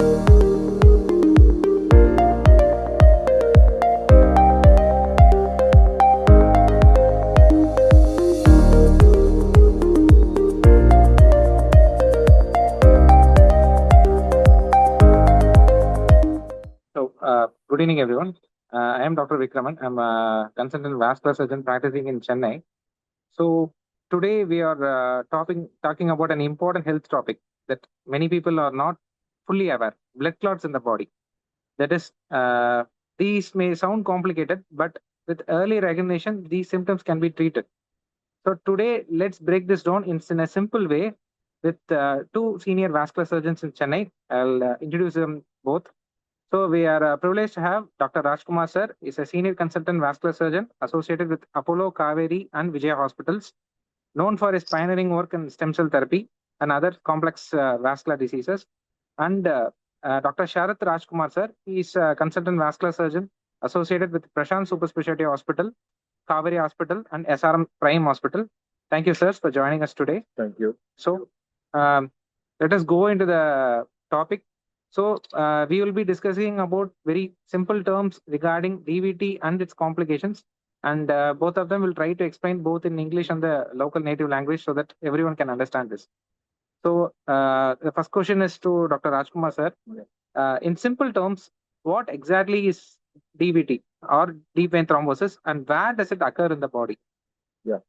Good evening, everyone. I am Dr. Vikraman. I'm a consultant vascular surgeon practicing in Chennai. So today we are talking about an important health topic that many people are not fully aware: blood clots in the body. That is, these may sound complicated, but with early recognition, these symptoms can be treated. So today, let's break this down in a simple way with two senior vascular surgeons in Chennai. I'll introduce them both. So we are privileged to have Dr. Rajkumar sir. Is a senior consultant vascular surgeon associated with Apollo, Kaveri, and Vijaya hospitals, known for his pioneering work in stem cell therapy and other complex vascular diseases. And Dr. Sharath Rajkumar sir, he is a consultant vascular surgeon associated with Prashant Super Specialty Hospital, Kaveri Hospital, and SRM Prime Hospital. Thank you, sirs, for joining us today. Thank you. So let us go into the topic. So we will be discussing about very simple terms regarding DVT and its complications. And both of them will try to explain both in English and the local native language so that everyone can understand this. So the first question is to Dr. Rajkumar sir. In simple terms, what exactly is DVT or deep vein thrombosis, and where does it occur in the body? Yeah.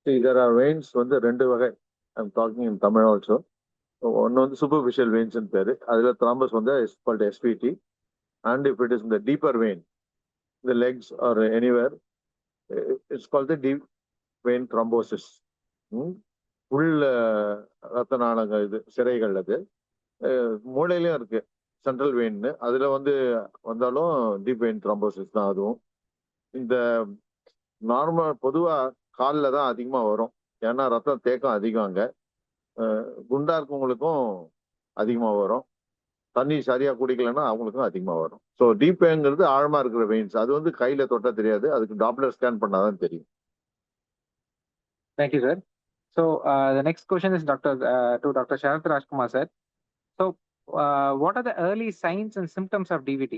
See, there are veins வந்து ரெண்டு வகை. I'm talking in Tamil also. ஒன்று வந்து superficial veins ன்னு பேரு. அதுல thrombus வந்து is called SVT. And if it is in the deeper vein, the legs or anywhere, it's called the deep vein thrombosis. உள்ள ரத்த நாளங்கள் இது சிறைகள் அது மூளையிலயும் இருக்கு சென்ட்ரல் வெயின்னு அதுல வந்து வந்தாலும் டீப் வெயின் த்ரோம்போசிஸ் தான் அதுவும். இந்த நார்மல் பொதுவா காலில் தான் அதிகமா வரும், ஏன்னா ரத்தம் தேக்கம் அதிகம் அங்க. குண்டா இருக்கவங்களுக்கும் அதிகமா வரும், தண்ணி சரியா குடிக்கலன்னா அவங்களுக்கும் அதிகமா வரும். ஸோ டீப் வெயின்ங்கிறது ஆழமா இருக்கிற வெயின்ஸ், அது வந்து கையில தொட்டா தெரியாது, அதுக்கு டாப்லர் ஸ்கேன் பண்ணாதான் தெரியும். Thank you, sir. So the next question is to Dr. Sharath Rajkumar sir. So what are the early signs and symptoms of DVT,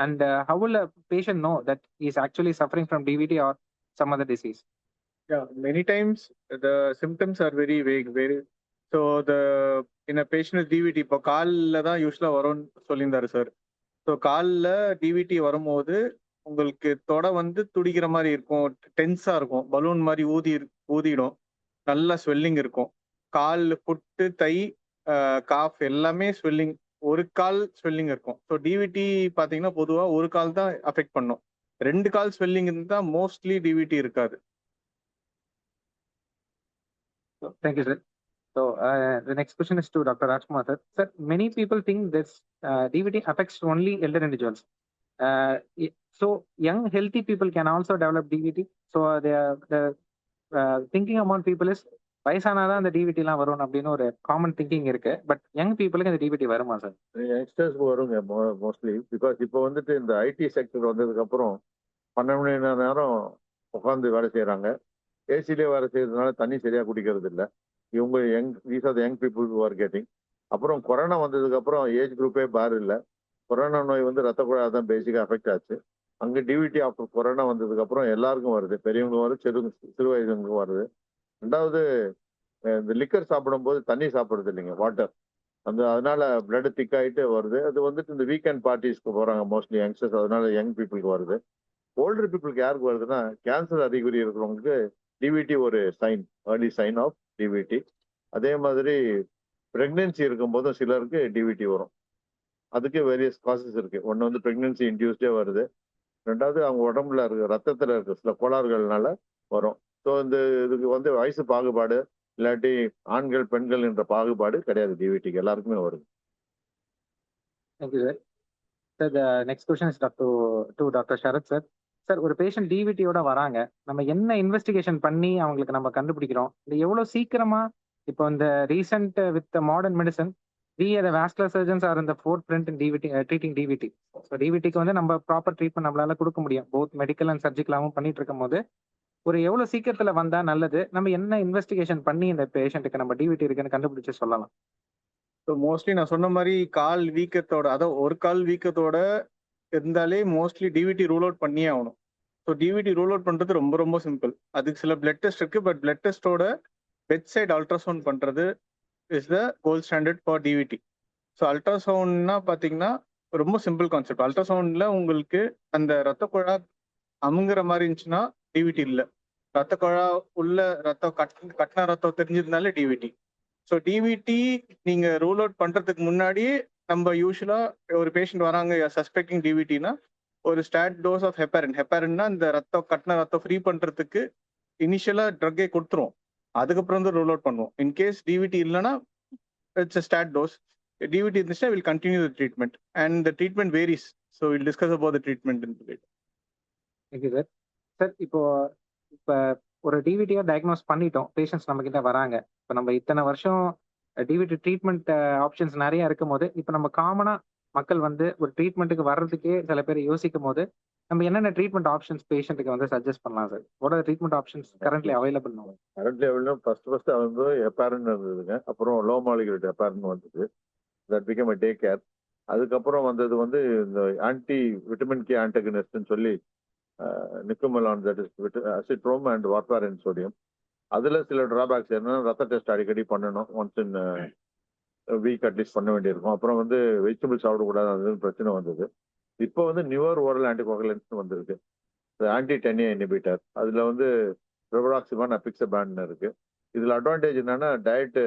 and how will a patient know that he is actually suffering from DVT or some other disease? Yeah, many times the symptoms are very vague. So in a patient with DVT, இப்போ காலில் தான் யூஸ்வலாக வரும்னு சொல்லியிருந்தாரு sir. So காலில் DVD வரும்போது உங்களுக்கு தொடை வந்து துடிக்கிற மாதிரி இருக்கும், டென்ஸாக இருக்கும், பலூன் மாதிரி ஊதிடும், நல்லா ஸ்வெல்லிங் இருக்கும். கால், புட்டு, தை, காஃப் எல்லாமே ஸ்வெல்லிங், ஒரு கால் ஸ்வெல்லிங் இருக்கும். ஸோ டிவிடி பார்த்தீங்கன்னா பொதுவாக ஒரு கால் தான் அஃபெக்ட் பண்ணும், ரெண்டு கால் ஸ்வெல்லிங் இருந்தால் மோஸ்ட்லி டிவிடி இருக்காது. Thank you, sir. So the next question is to Dr. Rajkumar sir. Sir, many people think this DVT affects only elder individuals. So young healthy people can also develop DVT. So the thinking among people is வயசானாதான் அந்த டிவிடிலாம் வரும் அப்படின்னு ஒரு common thinking இருக்கு. But young பீப்புளுக்கு இந்த DVD வருமா sir? யங்ஸ்டர்ஸ்க்கு வருங்க mostly. Because இப்போ வந்துட்டு இந்த ஐடி செக்டர் வந்ததுக்கு அப்புறம் 12 மணி நேரம் உட்காந்து வேலை செய்யறாங்க. ஏசிலேயே வேலை செய்யறதுனால தண்ணி சரியா குடிக்கிறது இல்லை. இவங்க these are the young people who are getting. அப்புறம் கொரோனா வந்ததுக்கு அப்புறம் ஏஜ் குரூப்பே பார் இல்லை. கொரோனா நோய் வந்து ரத்த குழாய் தான் பேசிக்காக அஃபெக்ட் ஆச்சு. அங்கே டிவிடி ஆஃப்டர் கொரோனா வந்ததுக்கு அப்புறம் எல்லாருக்கும் வருது, பெரியவங்க வருது, சிறு வயதுக்கும் வருது. ரெண்டாவது, இந்த லிக்கர் சாப்பிடும்போது தண்ணி சாப்பிடுறது இல்லைங்க, வாட்டர், அதனால பிளட் திக் ஆகிட்டு வருது. அது வந்துட்டு இந்த வீக்கெண்ட் பார்ட்டிஸ்க்கு போறாங்க மோஸ்ட்லி யங்ஸ்டர்ஸ், அதனால யங் பீப்புளுக்கு வருது. ஓல்டர் பீப்புளுக்கு யாருக்கு வருதுன்னா, கேன்சர் அறிகுறி இருக்கிறவங்களுக்கு டிவிடி ஒரு sign, early sign of DVT. அதே மாதிரி பிரெக்னன்சி இருக்கும்போதும் சிலருக்கு டிவிடி வரும். அதுக்கு வேரியஸ் காசஸ் இருக்கு. ஒன்று வந்து பிரெக்னன்சி இன்டியூஸ்டே வருது, ரெண்டாவது அவங்க உடம்புல இருக்க ரத்தத்தில் இருக்க சில கோளாறுகள்னால வரும். ஸோ இதுக்கு வந்து வயசு பாகுபாடு இல்லாட்டி ஆண்கள் பெண்கள் என்ற பாகுபாடு கிடையாது, டிவிடிக்கு எல்லாருக்குமே வருது. Thank you sir. Sir the next question is to Dr. Sharath sir. Sir, ஒரு பேஷண்ட் டிவிடியோட வராங்க, நம்ம என்ன இன்வெஸ்டிகேஷன் பண்ணி அவங்களுக்கு நம்ம கண்டுபிடிக்கிறோம்? இது எவ்வளோ சீக்கிரமா இப்போ இந்த recent with modern medicine we the vascular surgeons are in the forefront in DVT, treating DVT. So டிவிடிக்கு வந்து நம்ம ப்ராப்பர் ட்ரீட்மெண்ட் நம்மளால கொடுக்க முடியும், போத் மெடிக்கல் அண்ட் சர்ஜிக்கலாகவும் பண்ணிட்டு இருக்கும் போது ஒரு எவ்வளோ சீக்கிரத்தில் வந்தால் நல்லது? நம்ம என்ன இன்வெஸ்டிகேஷன் பண்ணி இந்த பேஷண்ட்டுக்கு நம்ம டிவிடி இருக்குன்னு கண்டுபிடிச்சு சொல்லலாம்? ஸோ மோஸ்ட்லி நான் சொன்ன மாதிரி கால் வீக்கத்தோட, அதாவது ஒரு கால் வீக்கத்தோட இருந்தாலே மோஸ்ட்லி டிவிடி ரூல் அவுட் பண்ணியே ஆகணும். ஸோ டிவிடி ரூல் அவுட் பண்ணுறது ரொம்ப ரொம்ப சிம்பிள். அதுக்கு சில பிளட் டெஸ்ட் இருக்கு, பட் பிளட் டெஸ்ட்டோட பெட் சைடு அல்ட்ராசவுண்ட் பண்ணுறது is the gold standard for DVT. So அல்ட்ராசவுண்ட்னா பார்த்தீங்கன்னா ரொம்ப சிம்பிள் கான்செப்ட். அல்ட்ராசவுண்டில் உங்களுக்கு அந்த ரத்த குழா அமுங்குற மாதிரி இருந்துச்சுன்னா டிவிடி இல்லை. ரத்த குழா உள்ள ரத்தம் கட்டின ரத்தம் தெரிஞ்சிருந்தாலே டிவிடி. ஸோ டிவிடி நீங்க ரூல் அவுட் பண்றதுக்கு முன்னாடியே நம்ம யூஸ்வலா ஒரு பேஷண்ட் வராங்க சஸ்பெக்டிங் டிவிடினா ஒரு ஸ்டாட் டோஸ் ஆஃப் ஹெப்பாரின்னா இந்த ரத்தம் கட்டின ரத்தம் ஃப்ரீ பண்றதுக்கு இனிஷியலா ட்ரக்கே கொடுத்துரும். அதுக்கப்புறம் தான் ரூல் அவுட் பண்ணுவோம். இன்கேஸ் டிவிடி இல்லைன்னா இட்ஸ் ஸ்டாட் டோஸ். டிவிடி இருந்துச்சுன்னா will continue the treatment and the treatment varies. So will discuss about the treatment in late. Thank you sir. Sir இப்போ ஒரு டிவிடியா டயக்னோஸ் பண்ணிட்டோம், பேஷண்ட்ஸ் நம்ம கிட்ட வராங்க. இப்போ நம்ம இத்தனை வருஷம் டிவிடி ட்ரீட்மெண்ட் ஆப்ஷன்ஸ் நிறைய இருக்கும் போது, இப்போ நம்ம காமனா மக்கள் வந்து ஒரு ட்ரீட்மெண்ட்டுக்கு வர்றதுக்கே சில பேர் யோசிக்கும் போது, நம்ம என்னென்ன ட்ரீட்மெண்ட் ஆப்ஷன்ஸ் பேஷண்ட்டுக்கு வந்து சஜஸ்ட் பண்ணலாம் sir? What are treatment options currently available no? Current லெவல்ல ஃபர்ஸ்ட் வந்து ஹெப்பாரின் இருந்ததுங்க. அப்புறம் லோ மாலிகுலேட் ஹெப்பாரின் வந்தது. That become day care. அதுக்கப்புறம் வந்தது வந்து இந்த ஆன்டி விட்டமின் கே ஆன்டகனிஸ்ட்னு சொல்லி nicoumalone, that is acitrom and warfarin sodium. அதுல சில டிராபேக்ஸ் என்னன்னா ரத்த டெஸ்ட் அடிக்கடி பண்ணணும், ஒன்ஸ் இன் வீக் அட்லீஸ்ட் பண்ண வேண்டியிருக்கும். அப்புறம் வந்து வெஜிடபிள் சாப்பிடக்கூடாது, அது பிரச்சனை வந்தது. இப்போ வந்து நியூவர் ஓரல் ஆன்டிகோகுலன்ஸ் வந்திருக்கு, ஆன்டி 10A இன்ஹிபிட்டர். அதுல வந்து ரிவராக்சிபான், அபிக்சபான் இருக்கு. இதுல அட்வான்டேஜ் என்னன்னா டயட்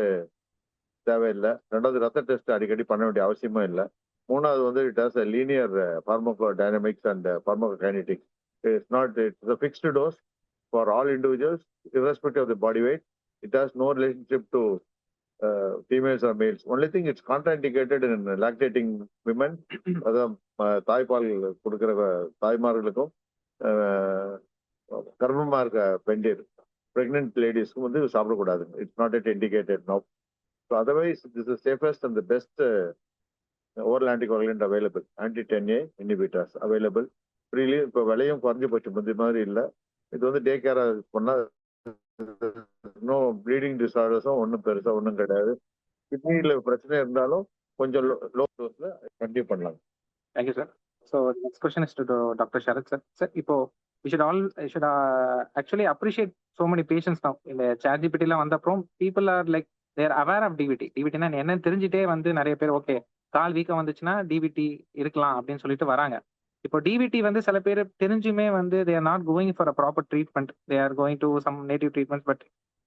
தேவையில்லை. ரெண்டாவது ரத்த டெஸ்ட் அடிக்கடி பண்ண வேண்டிய அவசியமும் இல்லை. மூணாவது வந்து it has linear pharmacodynamics and pharmacokinetics. It's fixed dose for all individuals irrespective of the body weight. It has no relationship to females or males. Only thing it's contraindicated in lactating women. அதான் தாய்ப்பால் கொடுக்கிற தாய்மார்களுக்கும் கர்ப்பமா இருக்க பெண்டீர் pregnant லேடிஸ்க்கும் வந்து சாப்பிடக்கூடாது. It's not at indicated no. So otherwise this is safest and the best oral anticoagulant available. Anti 10A inhibitors available freely. இப்போ விலையும் குறைஞ்சி போச்சு, முந்தி மாதிரி இல்லை. இது வந்து டே கேர் பண்ணா நோ ப்ளீடிங் டிசார்டர்ஸும் ஒன்றும் பெருசா ஒன்றும் கிடையாது. கிட்னியில பிரச்சனை இருந்தாலும் கொஞ்சம் லோ டோஸ்ல கண்டினியூ பண்ணலாம். Thank you sir. So next question is to doctor Sharath sir. Sir இப்போ we should actually appreciate so many patients now. இந்த ChatGPT எல்லாம் வந்த அப்புறம் people are like they are aware of DVT. டிவிடினா என்னன்னு தெரிஞ்சுட்டே வந்து நிறைய பேர் ஓகே கால் வீக்கம் வந்துச்சுன்னா டிவிடி இருக்கலாம் அப்படின்னு சொல்லிட்டு வராங்க. இப்போ டிவிடி வந்து சில பேர் தெரிஞ்சுமே வந்து they are not going for a proper treatment. They are going to some native treatments. But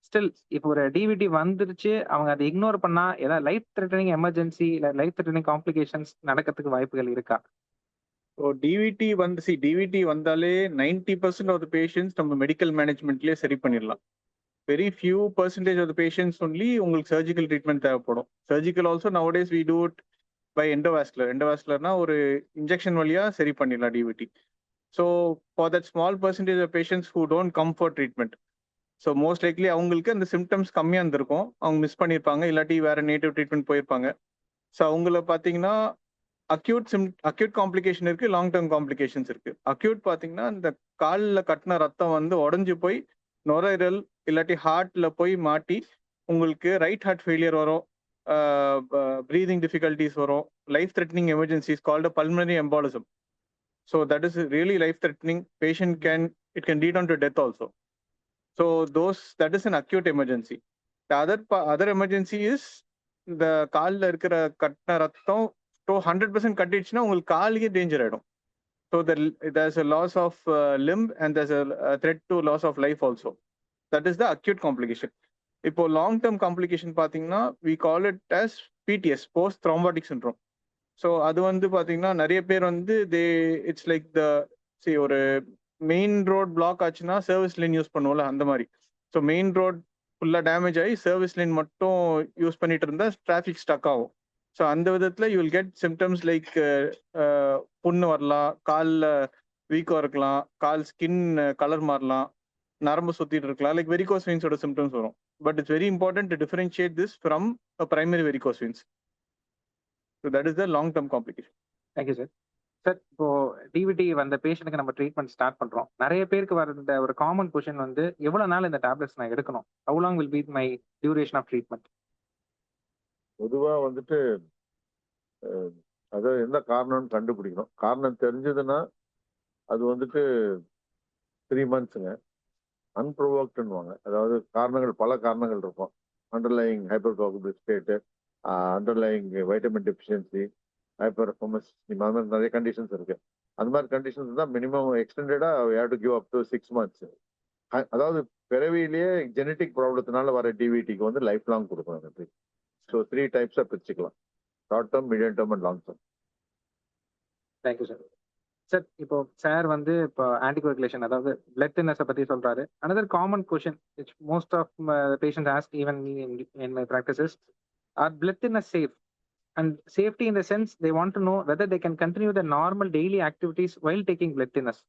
still இப்போ ஒரு டிவிடி வந்துருச்சு, அவங்க அதை இக்னோர் பண்ணா ஏதாவது லைஃப் த்ரெட்டனிங் எமர்ஜென்சி இல்லை லைஃப் த்ரெட்டனிங் காம்ப்ளிகேஷன்ஸ் நடக்கிறதுக்கு வாய்ப்புகள் இருக்கா? ஸோ டிவிடி வந்தாலே 90% ஆஃப் த பேஷண்ட்ஸ் நம்ம மெடிக்கல் மேனேஜ்மெண்ட்லேயே சரி பண்ணிடலாம். Very few percentage of the patients only உங்களுக்கு சர்ஜிக்கல் ட்ரீட்மெண்ட் தேவைப்படும். Surgical also nowadays we do it by எண்டோவாஸ்குலர்னா ஒரு இன்ஜெக்ஷன் வழியா சரி பண்ணிடலாம் DVT. So for that small percentage of patients who don't come for treatment, so most likely அவங்களுக்கு அந்த symptoms கம்மியாக இருந்திருக்கும், அவங்க மிஸ் பண்ணியிருப்பாங்க, இல்லாட்டி வேற நேட்டிவ் ட்ரீட்மெண்ட் போயிருப்பாங்க. ஸோ அவங்கள பார்த்தீங்கன்னா அக்யூட் காம்ப்ளிகேஷன் இருக்கு, லாங் டேர்ம் காம்ப்ளிகேஷன்ஸ் இருக்கு. அக்யூட் பார்த்தீங்கன்னா இந்த காலில் கட்டின ரத்தம் வந்து உடஞ்சி போய் நுரையீரல் இல்லாட்டி ஹார்ட்ல போய் மாட்டி உங்களுக்கு ரைட் ஹார்ட் ஃபெயிலியர் வரும், ப்ரீதிங் டிஃபிகல்டிஸ் வரும், life threatening emergencies called pulmonary embolism. So that is really life threatening. Patient it can lead on to death also. So that is an acute emergency. The other emergency is இந்த காலில் இருக்கிற கட்டின ரத்தம் 100% கட்டிடுச்சுன்னா உங்களுக்கு காலுக்கே danger ஆகிடும். So there's a loss of limb and there's a threat to loss of life also. That is the acute complication. இப்போ long term complication பார்த்தீங்கன்னா we call it as PTS, post thrombotic syndrome. So அது வந்து பார்த்தீங்கன்னா நிறைய பேர் வந்து it's like ஒரு main road black ஆச்சுன்னா சர்வீஸ் லைன் யூஸ் பண்ணுவோம்ல, அந்த மாதிரி. ஸோ மெயின் ரோட் ஃபுல்லாக டேமேஜ் ஆகி சர்வீஸ் லைன் மட்டும் யூஸ் பண்ணிட்டு இருந்தால் டிராஃபிக் ஸ்டக் ஆகும். ஸோ அந்த விதத்தில் you will get symptoms like புண்ணு வரலாம், காலில் வீக்கம் இருக்கலாம், கால் ஸ்கின் கலர் மாறலாம், நரம்பு சுற்றிட்டு இருக்கலாம், லைக் வெரிகோஸ் வெயின்ஸோட சிம்டம்ஸ் வரும். But it's very important to differentiate this from primary varicose veins. So that is the long term complication. Thank you sir. Sir இப்போ டிவிடி வந்த பேஷண்ட்டுக்கு நம்ம ட்ரீட்மெண்ட் ஸ்டார்ட் பண்றோம். நிறைய பேருக்கு வர ஒரு காமன் கொஸ்டின் வந்து எவ்வளவு நாள் இந்த டேப்லெட்ஸ் நான் எடுக்கணும்? How long will be my duration of treatment? பொதுவா வந்துட்டு அது என்ன காரணம்னு கண்டுபிடிக்கணும். காரணம் தெரிஞ்சதுன்னா அது வந்துட்டு 3 மந்த்ஸுங்க. அன்ப்ரொவோக்டுன்னுவாங்க. அதாவது பல காரணங்கள் இருக்கும். Underlying hypercoagulable state, underlying vitamin deficiency, hyper performance, இந்த மாதிரி நிறைய கண்டிஷன்ஸ் இருக்கு. அந்த மாதிரி கண்டிஷன்ஸ் தான் மினிமம் எக்ஸ்டெண்டடா we have to give up to 6 months. அதாவது பிறவியிலேயே ஜெனட்டிக் ப்ராப்ளத்தினால வர டிவிடிக்கு வந்து லைஃப் லாங் கொடுக்கணும். ஸோ 3 டைப்ஸா பிரிச்சுக்கலாம். Short term, medium term and long term. Thank you sir. Sir இப்போ சார் வந்து இப்போ ஆன்டிகோகுலேஷன் அதாவது பிளட் தின்னஸை பற்றி சொல்றாரு. Another common question which most of patients ask even me in my practices are blood thinners safe and safety in the sense they want to know whether they can continue the normal daily activities while taking blood thinners.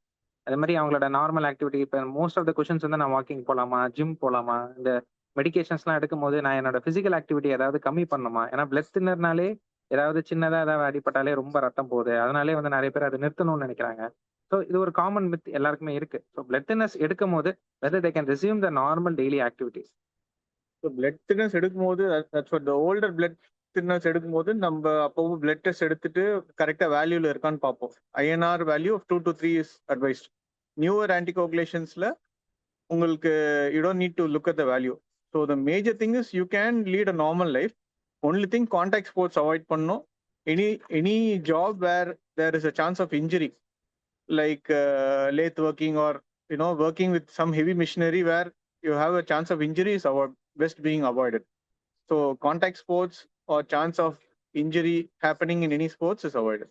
அது மாதிரி அவங்களோட normal activity இப்போ most of the questions வந்து நான் walking போகலாமா, gym போகலாமா, இந்த மெடிகேஷன்ஸ்லாம் எடுக்கும் போது நான் என்னோட பிசிக்கல் ஆக்டிவிட்டி ஏதாவது கம்மி பண்ணணுமா? ஏன்னா பிளட் தின்னர்னாலே ஏதாவது சின்னதா ஏதாவது அடிபட்டாலே ரொம்ப ரத்தம் போகுது, அதனாலே வந்து நிறைய பேர் அதை நிறுத்தணும்னு நினைக்கிறாங்க. ஸோ இது ஒரு காமன் மித் எல்லாருக்குமே இருக்கு. ஸோ பிளட் தின்னஸ் எடுக்கும் போது whether they can resume the normal daily activities. So blood thinners எடுக்கும்போது ஓல்டர் பிளட் தின்னஸ் எடுக்கும்போது நம்ம அப்பவும் பிளட் டெஸ்ட் எடுத்துட்டு கரெக்டாக வேல்யூல இருக்கான்னு பார்ப்போம். INR value 2 to 3 is advised. Newer ஆன்டிகோகுலேஷன்ஸ்ல உங்களுக்கு you don't need to look at the value. So the major thing is you can lead a normal life. Only thing contact sports avoid பண்ணணும். Any job where there is a chance of injury like lathe working or working with some heavy machinery where you have a chance of injury is best being avoided. So contact sports or chance of injury happening in any sports is avoided.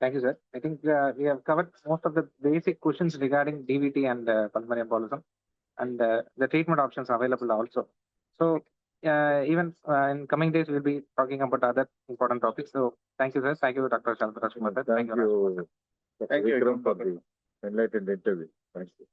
Thank you, sir. I think we have covered most of the basic questions regarding DVT and pulmonary embolism and the treatment options available also. So even in coming days, we'll be talking about other important topics. So thank you, sir. Thank you, Dr. Shalvaraj. Thank you, Dr. Vikram, for the enlightened interview. Thank you.